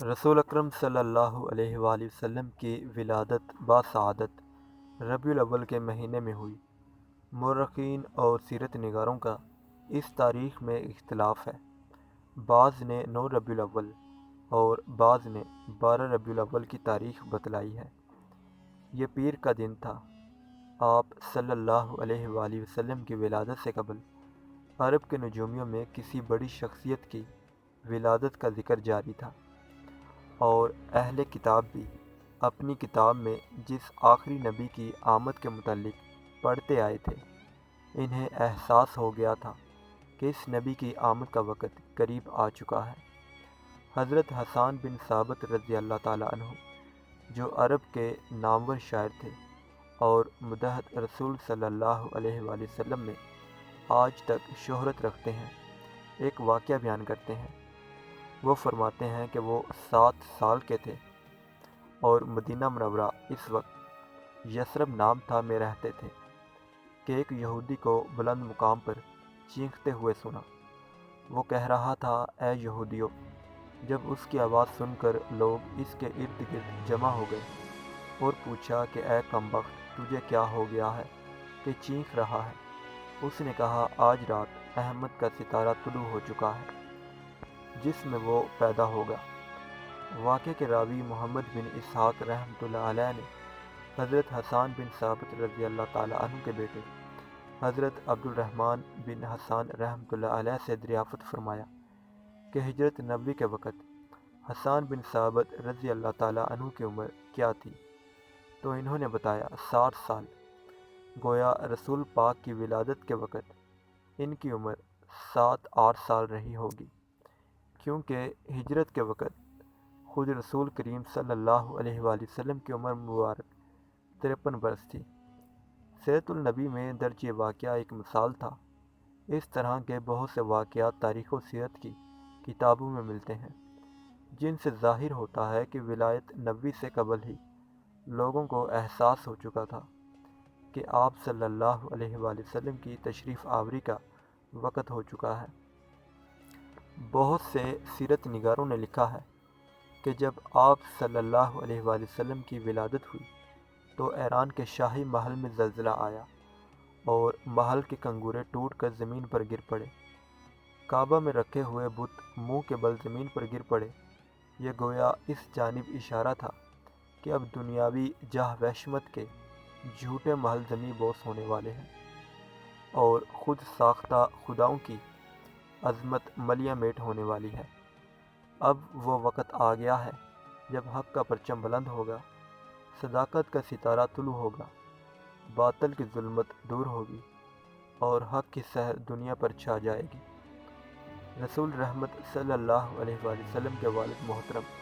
رسول اکرم صلی اللہ علیہ وآلہ وسلم کی ولادت باسعادت ربیع الاول کے مہینے میں ہوئی۔ مورخین اور سیرت نگاروں کا اس تاریخ میں اختلاف ہے۔ بعض نے 9 ربیع الاول اور بعض نے 12 ربیع الاول کی تاریخ بتلائی ہے۔ یہ پیر کا دن تھا۔ آپ صلی اللہ علیہ وآلہ وسلم کی ولادت سے قبل عرب کے نجومیوں میں کسی بڑی شخصیت کی ولادت کا ذکر جاری تھا، اور اہل کتاب بھی اپنی کتاب میں جس آخری نبی کی آمد کے متعلق پڑھتے آئے تھے، انہیں احساس ہو گیا تھا کہ اس نبی کی آمد کا وقت قریب آ چکا ہے۔ حضرت حسان بن ثابت رضی اللہ تعالیٰ عنہ، جو عرب کے نامور شاعر تھے اور مدحت رسول صلی اللہ علیہ وآلہ وسلم میں آج تک شہرت رکھتے ہیں، ایک واقعہ بیان کرتے ہیں۔ وہ فرماتے ہیں کہ وہ 7 سال کے تھے اور مدینہ منورہ، اس وقت یثرب نام تھا، میں رہتے تھے کہ ایک یہودی کو بلند مقام پر چیختے ہوئے سنا۔ وہ کہہ رہا تھا، اے یہودیو! جب اس کی آواز سن کر لوگ اس کے ارد گرد جمع ہو گئے اور پوچھا کہ اے کمبخت، تجھے کیا ہو گیا ہے کہ چیخ رہا ہے؟ اس نے کہا، آج رات احمد کا ستارہ طلوع ہو چکا ہے جس میں وہ پیدا ہوگا۔ واقعے کے راوی محمد بن اسحاق رحمۃ اللہ علیہ نے حضرت حسان بن ثابت رضی اللہ تعالیٰ عنہ کے بیٹے حضرت عبد الرحمن بن حسان رحمۃ اللہ علیہ سے دریافت فرمایا کہ ہجرت نبوی کے وقت حسان بن ثابت رضی اللہ تعالیٰ عنہ کی عمر کیا تھی؟ تو انہوں نے بتایا 60 سال۔ گویا رسول پاک کی ولادت کے وقت ان کی عمر 7-8 سال رہی ہوگی، کیونکہ ہجرت کے وقت خود رسول کریم صلی اللہ علیہ وآلہ وسلم کی عمر مبارک 53 برس تھی۔ سیرت النبی میں درج یہ واقعہ ایک مثال تھا۔ اس طرح کے بہت سے واقعات تاریخ و سیرت کی کتابوں میں ملتے ہیں، جن سے ظاہر ہوتا ہے کہ ولایت نبوی سے قبل ہی لوگوں کو احساس ہو چکا تھا کہ آپ صلی اللہ علیہ وآلہ وسلم کی تشریف آوری کا وقت ہو چکا ہے۔ بہت سے سیرت نگاروں نے لکھا ہے کہ جب آپ صلی اللہ علیہ وآلہ وسلم کی ولادت ہوئی تو ایران کے شاہی محل میں زلزلہ آیا اور محل کے کنگورے ٹوٹ کر زمین پر گر پڑے۔ کعبہ میں رکھے ہوئے بت منہ کے بل زمین پر گر پڑے۔ یہ گویا اس جانب اشارہ تھا کہ اب دنیاوی جاہ وحشمت کے جھوٹے محل زمیں بوس ہونے والے ہیں اور خود ساختہ خداؤں کی عظمت ملیہ میٹ ہونے والی ہے۔ اب وہ وقت آ گیا ہے جب حق کا پرچم بلند ہوگا، صداقت کا ستارہ طلوع ہوگا، باطل کی ظلمت دور ہوگی اور حق کی سحر دنیا پر چھا جائے گی۔ رسول رحمت صلی اللہ علیہ وآلہ وسلم کے والد محترم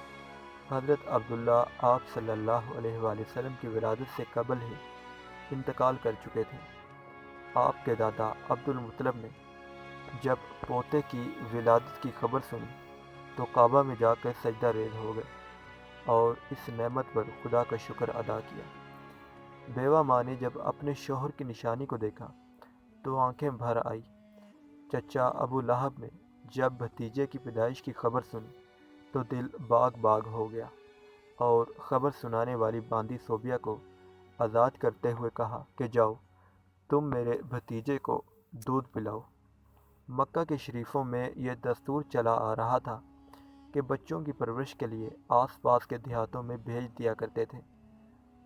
حضرت عبداللہ آپ صلی اللہ علیہ وآلہ وسلم کی ولادت سے قبل ہی انتقال کر چکے تھے۔ آپ کے دادا عبد المطلب نے جب پوتے کی ولادت کی خبر سنی تو کعبہ میں جا کر سجدہ ریز ہو گئے اور اس نعمت پر خدا کا شکر ادا کیا۔ بیوہ ماں نے جب اپنے شوہر کی نشانی کو دیکھا تو آنکھیں بھر آئی۔ چچا ابو لہب نے جب بھتیجے کی پیدائش کی خبر سنی تو دل باغ باغ ہو گیا اور خبر سنانے والی باندی صوبیہ کو آزاد کرتے ہوئے کہا کہ جاؤ، تم میرے بھتیجے کو دودھ پلاؤ۔ مکہ کے شریفوں میں یہ دستور چلا آ رہا تھا کہ بچوں کی پرورش کے لیے آس پاس کے دیہاتوں میں بھیج دیا کرتے تھے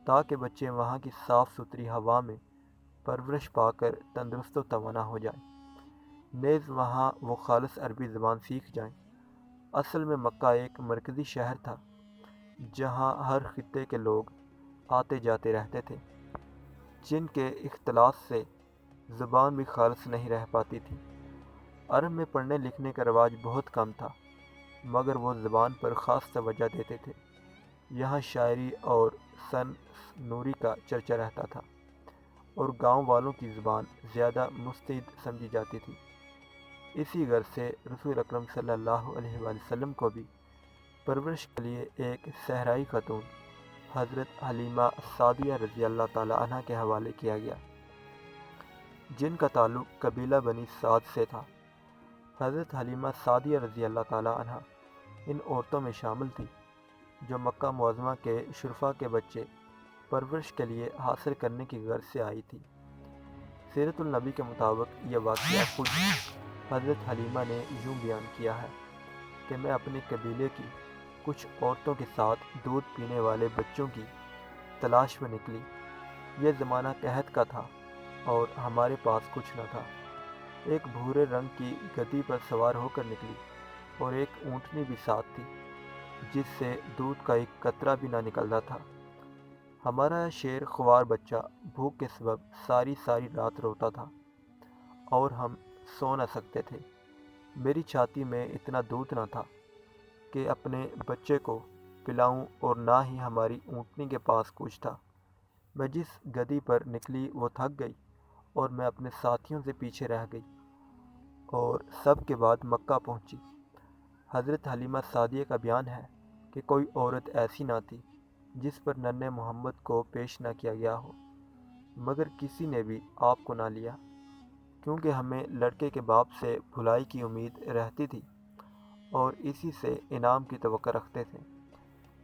تاکہ بچے وہاں کی صاف ستھری ہوا میں پرورش پا کر تندرست و توانا ہو جائیں، نیز وہاں وہ خالص عربی زبان سیکھ جائیں۔ اصل میں مکہ ایک مرکزی شہر تھا جہاں ہر خطے کے لوگ آتے جاتے رہتے تھے، جن کے اختلاط سے زبان بھی خالص نہیں رہ پاتی تھی۔ عرب میں پڑھنے لکھنے کا رواج بہت کم تھا، مگر وہ زبان پر خاص توجہ دیتے تھے۔ یہاں شاعری اور سن نوری کا چرچا رہتا تھا اور گاؤں والوں کی زبان زیادہ مستعد سمجھی جاتی تھی۔ اسی غرض سے رسول اکرم صلی اللہ علیہ وآلہ وسلم کو بھی پرورش کے لیے ایک صحرائی خاتون حضرت حلیمہ سعدیہ رضی اللہ تعالیٰ عنہ کے حوالے کیا گیا، جن کا تعلق قبیلہ بنی سعد سے تھا۔ حضرت حلیمہ سعدیہ رضی اللہ تعالیٰ عنہ ان عورتوں میں شامل تھی جو مکہ معظمہ کے شرفا کے بچے پرورش کے لیے حاصل کرنے کی غرض سے آئی تھی۔ سیرت النبی کے مطابق یہ واقعہ خود حضرت حلیمہ نے یوں بیان کیا ہے کہ میں اپنے قبیلے کی کچھ عورتوں کے ساتھ دودھ پینے والے بچوں کی تلاش میں نکلی۔ یہ زمانہ قحط کا تھا اور ہمارے پاس کچھ نہ تھا۔ ایک بھورے رنگ کی گدی پر سوار ہو کر نکلی اور ایک اونٹنی بھی ساتھ تھی جس سے دودھ کا ایک قطرہ بھی نہ نکلتا تھا۔ ہمارا شیر خوار بچہ بھوک کے سبب ساری رات روتا تھا اور ہم سو نہ سکتے تھے۔ میری چھاتی میں اتنا دودھ نہ تھا کہ اپنے بچے کو پلاؤں اور نہ ہی ہماری اونٹنی کے پاس کچھ تھا۔ میں جس گدی پر نکلی وہ تھک گئی اور میں اپنے ساتھیوں سے پیچھے رہ گئی اور سب کے بعد مکہ پہنچی۔ حضرت حلیمہ سعدیہ کا بیان ہے کہ کوئی عورت ایسی نہ تھی جس پر ننھے محمد کو پیش نہ کیا گیا ہو، مگر کسی نے بھی آپ کو نہ لیا، کیونکہ ہمیں لڑکے کے باپ سے بھلائی کی امید رہتی تھی اور اسی سے انعام کی توقع رکھتے تھے۔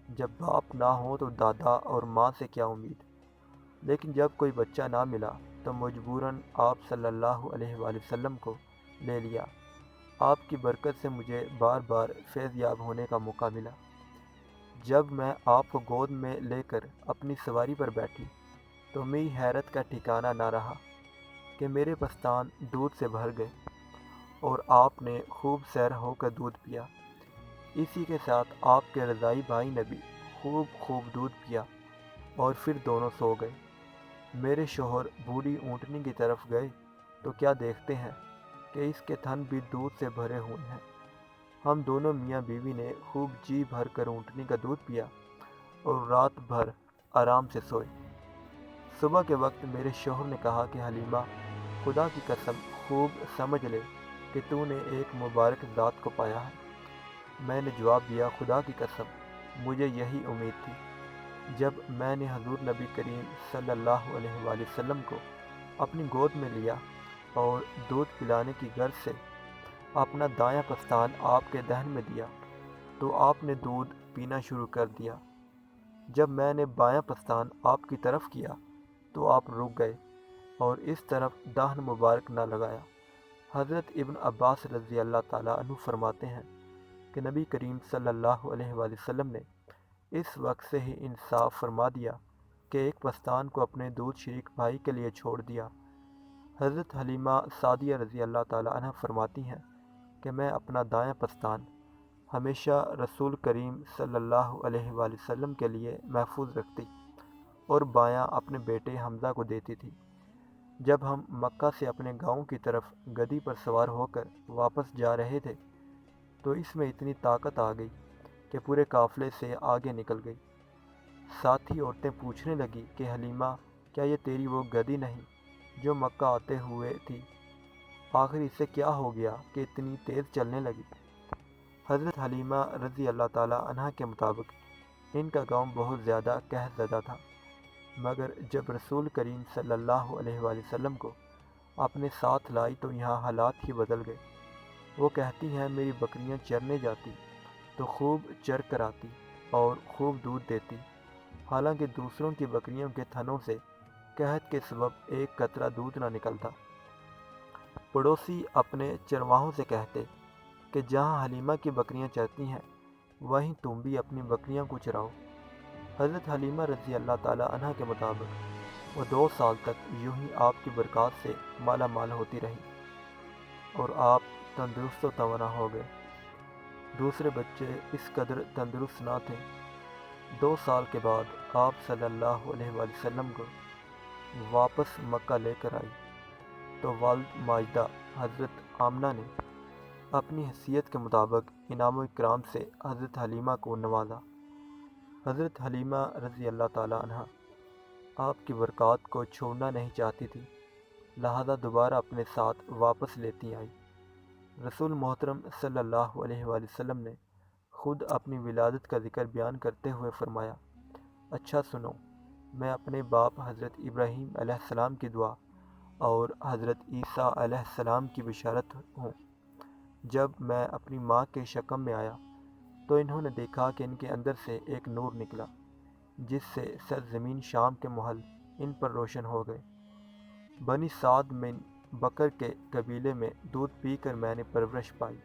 جب باپ نہ ہو تو دادا اور ماں سے کیا امید، لیکن جب کوئی بچہ نہ ملا تو مجبوراً آپ صلی اللہ علیہ وآلہ وسلم کو لے لیا۔ آپ کی برکت سے مجھے بار بار فیض یاب ہونے کا موقع ملا۔ جب میں آپ کو گود میں لے کر اپنی سواری پر بیٹھی تو میری حیرت کا ٹھکانہ نہ رہا کہ میرے پستان دودھ سے بھر گئے اور آپ نے خوب سیر ہو کر دودھ پیا۔ اسی کے ساتھ آپ کے رضائی بھائی نے بھی خوب دودھ پیا اور پھر دونوں سو گئے۔ میرے شوہر بوڑھی اونٹنی کی طرف گئے تو کیا دیکھتے ہیں کہ اس کے تھن بھی دودھ سے بھرے ہوئے ہیں۔ ہم دونوں میاں بیوی نے خوب جی بھر کر اونٹنی کا دودھ پیا اور رات بھر آرام سے سوئے۔ صبح کے وقت میرے شوہر نے کہا کہ حلیمہ، خدا کی قسم خوب سمجھ لے کہ تو نے ایک مبارک ذات کو پایا ہے۔ میں نے جواب دیا، خدا کی قسم مجھے یہی امید تھی۔ جب میں نے حضور نبی کریم صلی اللہ علیہ وآلہ وسلم کو اپنی گود میں لیا اور دودھ پلانے کی غرض سے اپنا دایاں پستان آپ کے دہن میں دیا تو آپ نے دودھ پینا شروع کر دیا۔ جب میں نے بایاں پستان آپ کی طرف کیا تو آپ رک گئے اور اس طرف دہن مبارک نہ لگایا۔ حضرت ابن عباس رضی اللہ تعالیٰ عنہ فرماتے ہیں کہ نبی کریم صلی اللہ علیہ وآلہ وسلم نے اس وقت سے ہی انصاف فرما دیا کہ ایک پستان کو اپنے دودھ شریک بھائی کے لیے چھوڑ دیا۔ حضرت حلیمہ سعدیہ رضی اللہ تعالیٰ عنہ فرماتی ہیں کہ میں اپنا دایاں پستان ہمیشہ رسول کریم صلی اللہ علیہ وآلہ وسلم کے لیے محفوظ رکھتی اور بایاں اپنے بیٹے حمزہ کو دیتی تھی۔ جب ہم مکہ سے اپنے گاؤں کی طرف گدی پر سوار ہو کر واپس جا رہے تھے تو اس میں اتنی طاقت آ گئی کہ پورے قافلے سے آگے نکل گئی۔ ساتھی عورتیں پوچھنے لگی کہ حلیمہ، کیا یہ تیری وہ گدی نہیں جو مکہ آتے ہوئے تھی؟ آخر اسے کیا ہو گیا کہ اتنی تیز چلنے لگی؟ حضرت حلیمہ رضی اللہ تعالیٰ عنہ کے مطابق ان کا گاؤں بہت زیادہ قحط زدہ تھا، مگر جب رسول کریم صلی اللہ علیہ وآلہ وسلم کو اپنے ساتھ لائی تو یہاں حالات ہی بدل گئے۔ وہ کہتی ہیں، میری بکریاں چرنے جاتی تو خوب چر کر آتی اور خوب دودھ دیتی، حالانکہ دوسروں کی بکریوں کے تھنوں سے قحط کے سبب ایک قطرہ دودھ نہ نکلتا۔ پڑوسی اپنے چرواہوں سے کہتے کہ جہاں حلیمہ کی بکریاں چرتی ہیں وہیں تم بھی اپنی بکریاں کو چراؤ۔ حضرت حلیمہ رضی اللہ تعالیٰ عنہ کے مطابق وہ 2 سال تک یوں ہی آپ کی برکات سے مالا مال ہوتی رہی اور آپ تندرست و توانا ہو گئے۔ دوسرے بچے اس قدر تندرست نہ تھے۔ 2 سال کے بعد آپ صلی اللہ علیہ وآلہ وسلم کو واپس مکہ لے کر آئی تو والد ماجدہ حضرت آمنہ نے اپنی حیثیت کے مطابق انعام و اکرام سے حضرت حلیمہ کو نوازا۔ حضرت حلیمہ رضی اللہ تعالیٰ عنہ آپ کی برکات کو چھوڑنا نہیں چاہتی تھی، لہذا دوبارہ اپنے ساتھ واپس لیتی آئی۔ رسول محترم صلی اللہ علیہ وآلہ وسلم نے خود اپنی ولادت کا ذکر بیان کرتے ہوئے فرمایا، اچھا سنو، میں اپنے باپ حضرت ابراہیم علیہ السلام کی دعا اور حضرت عیسیٰ علیہ السلام کی بشارت ہوں۔ جب میں اپنی ماں کے شکم میں آیا تو انہوں نے دیکھا کہ ان کے اندر سے ایک نور نکلا، جس سے سرزمین شام کے محل ان پر روشن ہو گئے۔ بنی سعد بن بکر کے قبیلے میں دودھ پی کر میں نے پرورش پائی۔